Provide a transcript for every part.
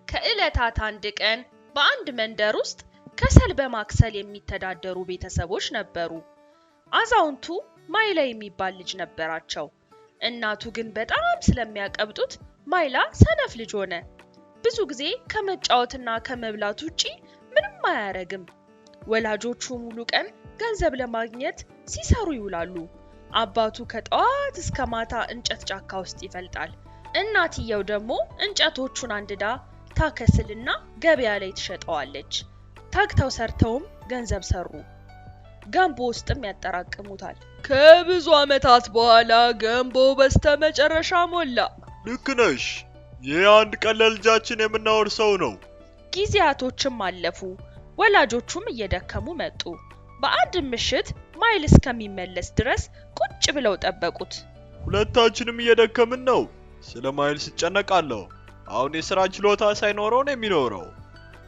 ከዕለታት አንድ ቀን በአንድ መንደር ውስጥ ከሰል በማክሰል የሚተዳደሩ ቤተሰቦች ነበሩ። አዛውንቱ ማይላ የሚባል ልጅ ነበራቸው። እናቱ ግን በጣም ስለሚያቀብጡት ማይላ ሰነፍ ልጅ ሆነ። ብዙ ጊዜ ከመጫወትና ከመብላት ውጪ ምንም አያረግም። ወላጆቹ ሙሉ ቀን ገንዘብ ለማግኘት ሲሰሩ ይውላሉ። አባቱ ከጠዋት እስከ ማታ እንጨት ጫካ ውስጥ ይፈልጣል። እናትየው ደግሞ እንጨቶቹን አንድዳ ታከስልና ገበያ ላይ ትሸጠዋለች። ታግተው ሰርተውም ገንዘብ ሰሩ። ገንቦ ውስጥም ያጠራቅሙታል። ከብዙ ዓመታት በኋላ ገንቦ በስተመጨረሻ ሞላ። ልክ ነሽ። ይህ አንድ ቀን ለልጃችን የምናወርሰው ነው። ጊዜያቶችም አለፉ። ወላጆቹም እየደከሙ መጡ። በአንድ ምሽት ማይል እስከሚመለስ ድረስ ቁጭ ብለው ጠበቁት። ሁለታችንም እየደከምን ነው። ስለ ማይል ስጨነቃለሁ። አሁን የሥራ ችሎታ ሳይኖረው ነው የሚኖረው።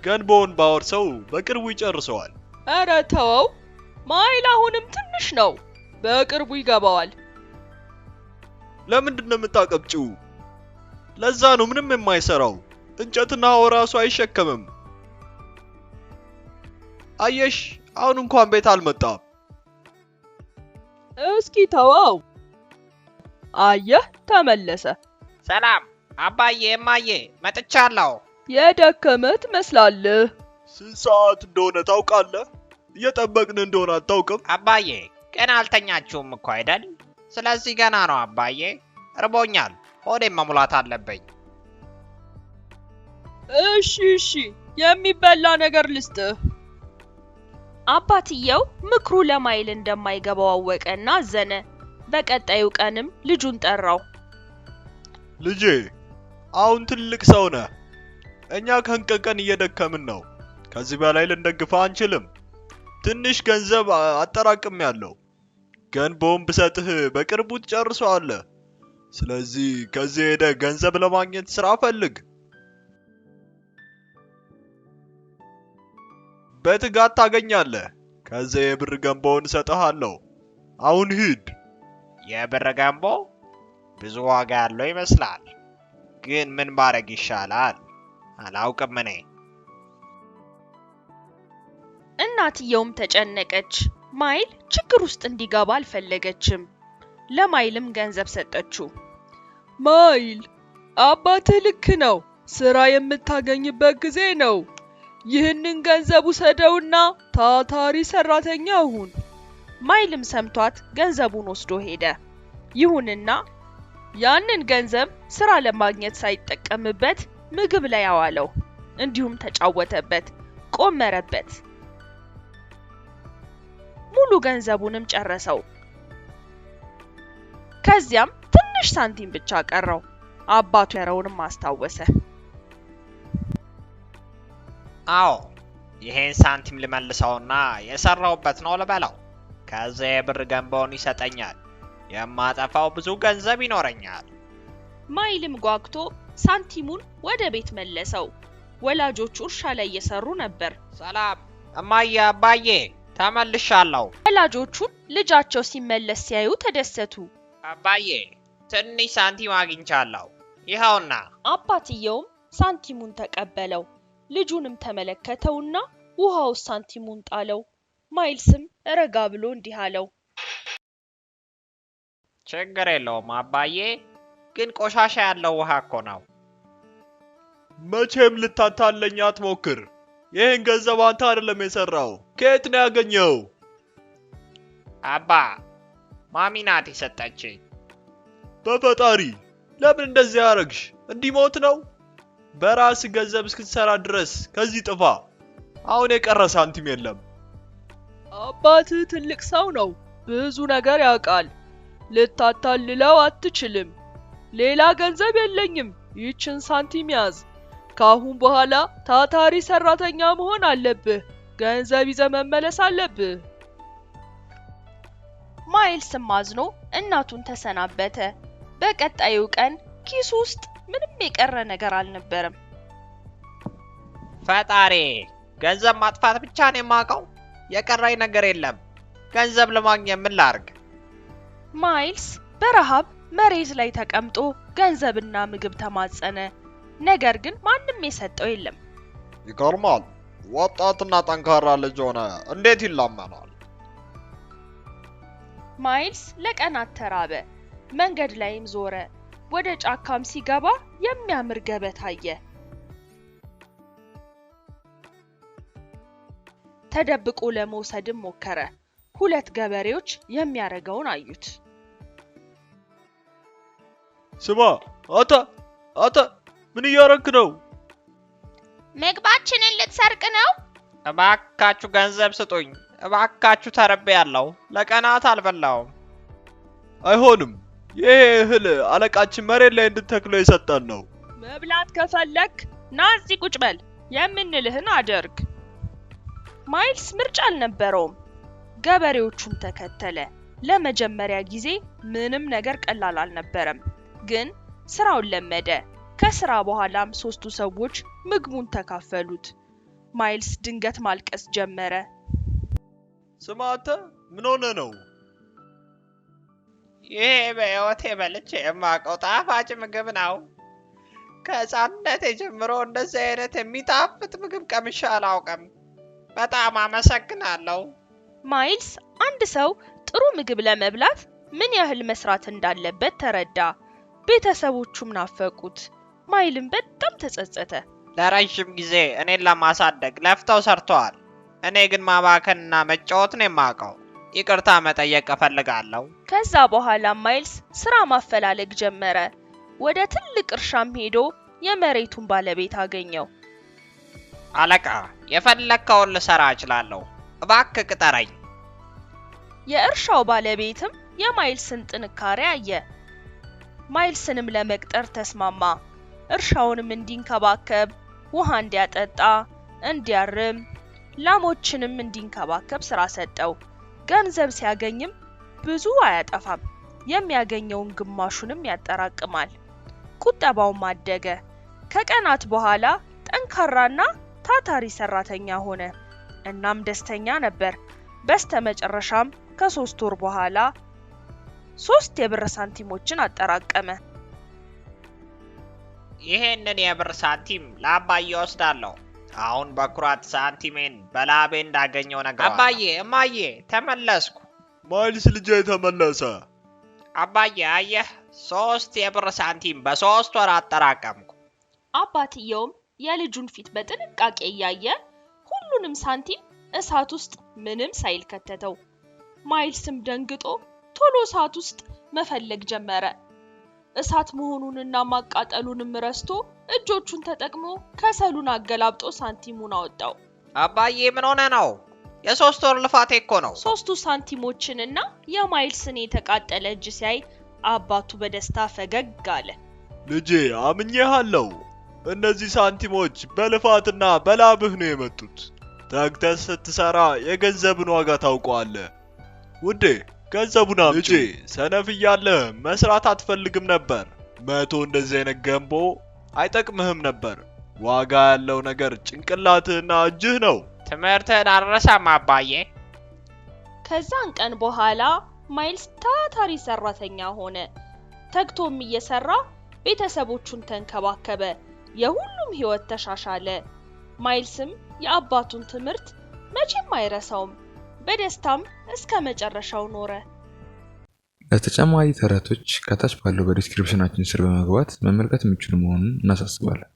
ገንቦውን ባወርሰው በቅርቡ ይጨርሰዋል። ኧረ ተወው፣ ማይል አሁንም ትንሽ ነው። በቅርቡ ይገባዋል። ለምንድን ነው የምታቀብጪው? ለዛ ነው ምንም የማይሰራው። እንጨትና ራሱ አይሸከምም። አየሽ፣ አሁን እንኳን ቤት አልመጣም። እስኪ ተወው። አየህ፣ ተመለሰ። ሰላም አባዬ፣ እማዬ መጥቻለሁ። የደከመህ ትመስላለህ። ስንት ሰዓት እንደሆነ ታውቃለህ? እየጠበቅን እንደሆነ አታውቅም? አባዬ ገና አልተኛችሁም እኮ አይደል? ስለዚህ ገና ነው አባዬ። እርቦኛል፣ ሆዴን መሙላት አለብኝ። እሺ፣ የሚበላ ነገር ልስጥህ። አባትየው ምክሩ ለማይል እንደማይገባው አወቀና አዘነ። በቀጣዩ ቀንም ልጁን ጠራው። ልጄ፣ አሁን ትልቅ ሰው ነህ። እኛ ከንቀቀን እየደከምን ነው። ከዚህ በላይ ልንደግፈህ አንችልም። ትንሽ ገንዘብ አጠራቅሜያለሁ። ገንቦውን ብሰጥህ በቅርቡ ትጨርሰዋለህ። ስለዚህ ከዚህ ሄደህ ገንዘብ ለማግኘት ስራ ፈልግ። በትጋት ታገኛለህ። ከዚህ የብር ገንቦውን እሰጥሃለሁ። አሁን ሂድ። የብር ገንቦ ብዙ ዋጋ ያለው ይመስላል። ግን ምን ማድረግ ይሻላል? አላውቅም እኔ። እናትየውም ተጨነቀች። ማይል ችግር ውስጥ እንዲገባ አልፈለገችም። ለማይልም ገንዘብ ሰጠችው። ማይል፣ አባትህ ልክ ነው። ስራ የምታገኝበት ጊዜ ነው። ይህንን ገንዘብ ውሰደውና ታታሪ ሰራተኛ ሁን። ማይልም ሰምቷት ገንዘቡን ወስዶ ሄደ። ይሁንና ያንን ገንዘብ ስራ ለማግኘት ሳይጠቀምበት ምግብ ላይ አዋለው። እንዲሁም ተጫወተበት፣ ቆመረበት። ሙሉ ገንዘቡንም ጨረሰው። ከዚያም ትንሽ ሳንቲም ብቻ ቀረው። አባቱ ያረውንም አስታወሰ። አዎ፣ ይሄን ሳንቲም ልመልሰውና የሰራውበት ነው ልበለው። ከዚያ የብር ገንቦውን ይሰጠኛል። የማጠፋው ብዙ ገንዘብ ይኖረኛል። ማይልም ጓግቶ ሳንቲሙን ወደ ቤት መለሰው። ወላጆቹ እርሻ ላይ እየሰሩ ነበር። ሰላም እማዬ፣ አባዬ፣ ተመልሻለሁ። ወላጆቹም ልጃቸው ሲመለስ ሲያዩ ተደሰቱ። አባዬ፣ ትንሽ ሳንቲም አግኝቻለሁ፣ ይኸውና። አባትየውም ሳንቲሙን ተቀበለው። ልጁንም ተመለከተውና ውሃ ውስጥ ሳንቲሙን ጣለው። ማይልስም ረጋ ብሎ እንዲህ አለው። ችግር የለውም አባዬ፣ ግን ቆሻሻ ያለው ውሃ እኮ ነው። መቼም ልታታለኝ አትሞክር። ይህን ገንዘብ አንተ አይደለም የሰራው። ከየት ነው ያገኘው? አባ፣ ማሚ ናት የሰጠችኝ። በፈጣሪ፣ ለምን እንደዚህ ያረግሽ? እንዲሞት ነው? በራስ ገንዘብ እስክትሰራ ድረስ ከዚህ ጥፋ። አሁን የቀረ ሳንቲም የለም። አባትህ ትልቅ ሰው ነው፣ ብዙ ነገር ያውቃል። ልታታልለው አትችልም። ሌላ ገንዘብ የለኝም። ይህችን ሳንቲም ያዝ። ካሁን በኋላ ታታሪ ሰራተኛ መሆን አለብህ። ገንዘብ ይዘህ መመለስ አለብህ። ማይልስም አዝኖ እናቱን ተሰናበተ። በቀጣዩ ቀን ኪሱ ውስጥ ምንም የቀረ ነገር አልነበረም። ፈጣሪ፣ ገንዘብ ማጥፋት ብቻ ነው የማውቀው። የቀረኝ ነገር የለም። ገንዘብ ለማግኘት ምን ላርግ? ማይልስ በረሃብ መሬት ላይ ተቀምጦ ገንዘብና ምግብ ተማጸነ። ነገር ግን ማንም የሰጠው የለም። ይገርማል። ወጣትና ጠንካራ ልጅ ሆነ እንዴት ይላመናል? ማይልስ ለቀናት ተራበ። መንገድ ላይም ዞረ። ወደ ጫካም ሲገባ የሚያምር ገበት አየ። ተደብቆ ለመውሰድም ሞከረ። ሁለት ገበሬዎች የሚያረገውን አዩት። ስማ አታ ምን እያረክ ነው? ምግባችንን ልትሰርቅ ነው? እባካችሁ ገንዘብ ስጡኝ። እባካችሁ ተርቤያለሁ። ለቀናት አልበላውም። አይሆንም። ይሄ እህል አለቃችን መሬት ላይ እንድተክለው የሰጠን ነው። መብላት ከፈለክ ና እዚህ ቁጭ በል፣ የምንልህን አድርግ። ማይልስ ምርጫ አልነበረውም። ገበሬዎቹን ተከተለ። ለመጀመሪያ ጊዜ ምንም ነገር ቀላል አልነበረም፣ ግን ስራውን ለመደ። ከስራ በኋላም ሶስቱ ሰዎች ምግቡን ተካፈሉት። ማይልስ ድንገት ማልቀስ ጀመረ። ስማ አንተ ምን ሆነ ነው? ይሄ በህይወቴ በልቼ የማውቀው ጣፋጭ ምግብ ነው። ከህፃንነቴ ጀምሮ እንደዚህ አይነት የሚጣፍጥ ምግብ ቀምሼ አላውቅም። በጣም አመሰግናለሁ። ማይልስ አንድ ሰው ጥሩ ምግብ ለመብላት ምን ያህል መስራት እንዳለበት ተረዳ። ቤተሰቦቹም ናፈቁት። ማይልም በጣም ተጸጸተ። ለረጅም ጊዜ እኔን ለማሳደግ ለፍተው ሰርተዋል። እኔ ግን ማባከንና መጫወት ነው የማውቀው። ይቅርታ መጠየቅ እፈልጋለሁ። ከዛ በኋላ ማይልስ ስራ ማፈላለግ ጀመረ። ወደ ትልቅ እርሻም ሄዶ የመሬቱን ባለቤት አገኘው። አለቃ፣ የፈለከውን ልሰራ እችላለሁ። እባክህ ቅጠረኝ። የእርሻው ባለቤትም የማይልስን ጥንካሬ አየ። ማይልስንም ለመቅጠር ተስማማ። እርሻውንም እንዲንከባከብ፣ ውሃ እንዲያጠጣ፣ እንዲያርም፣ ላሞችንም እንዲንከባከብ ስራ ሰጠው። ገንዘብ ሲያገኝም ብዙ አያጠፋም። የሚያገኘውን ግማሹንም ያጠራቅማል። ቁጠባውም አደገ። ከቀናት በኋላ ጠንካራና ታታሪ ሰራተኛ ሆነ። እናም ደስተኛ ነበር። በስተመጨረሻም ከ3 ወር በኋላ 3 የብር ሳንቲሞችን አጠራቀመ። ይሄንን የብር ሳንቲም ለአባዬ ወስዳለሁ። አሁን በኩራት ሳንቲሜን በላቤ እንዳገኘው ነገር። አባዬ፣ እማዬ፣ ተመለስኩ። ማይልስ ልጄ ተመለሰ። አባዬ፣ አየህ፣ 3 የብር ሳንቲም በ3 ወር አጠራቀምኩ። አባትየውም የልጁን ፊት በጥንቃቄ እያየ ሁሉንም ሳንቲም እሳት ውስጥ ምንም ሳይል ከተተው። ማይልስም ደንግጦ ቶሎ እሳት ውስጥ መፈለግ ጀመረ። እሳት መሆኑንና ማቃጠሉንም ረስቶ እጆቹን ተጠቅሞ ከሰሉን አገላብጦ ሳንቲሙን አወጣው። አባዬ፣ ምን ሆነ ነው? የ3 ወር ልፋቴ እኮ ነው። 3ቱ ሳንቲሞችንና የማይልስን የተቃጠለ እጅ ሲያይ አባቱ በደስታ ፈገግ አለ። ልጄ፣ አምኜሃለሁ። እነዚህ ሳንቲሞች በልፋትና በላብህ ነው የመጡት። ተግተህ ስትሰራ የገንዘብን ዋጋ ታውቀዋለህ። ውዴ፣ ገንዘቡን አምጪ። ልጄ፣ ሰነፍ እያለህ መስራት አትፈልግም ነበር። 100 እንደዚህ አይነት ገንቦ አይጠቅምህም ነበር። ዋጋ ያለው ነገር ጭንቅላትህና እጅህ ነው። ትምህርትህን አልረሳም አባዬ። ከዛን ቀን በኋላ ማይልስ ታታሪ ሰራተኛ ሆነ። ተግቶም እየሰራ ቤተሰቦቹን ተንከባከበ። የሁሉም ህይወት ተሻሻለ። ማይልስም የአባቱን ትምህርት መቼም አይረሳውም። በደስታም እስከ መጨረሻው ኖረ። ለተጨማሪ ተረቶች ከታች ባለው በዲስክሪፕሽናችን ስር በመግባት መመልከት የምትችሉ መሆኑን እናሳስባለን።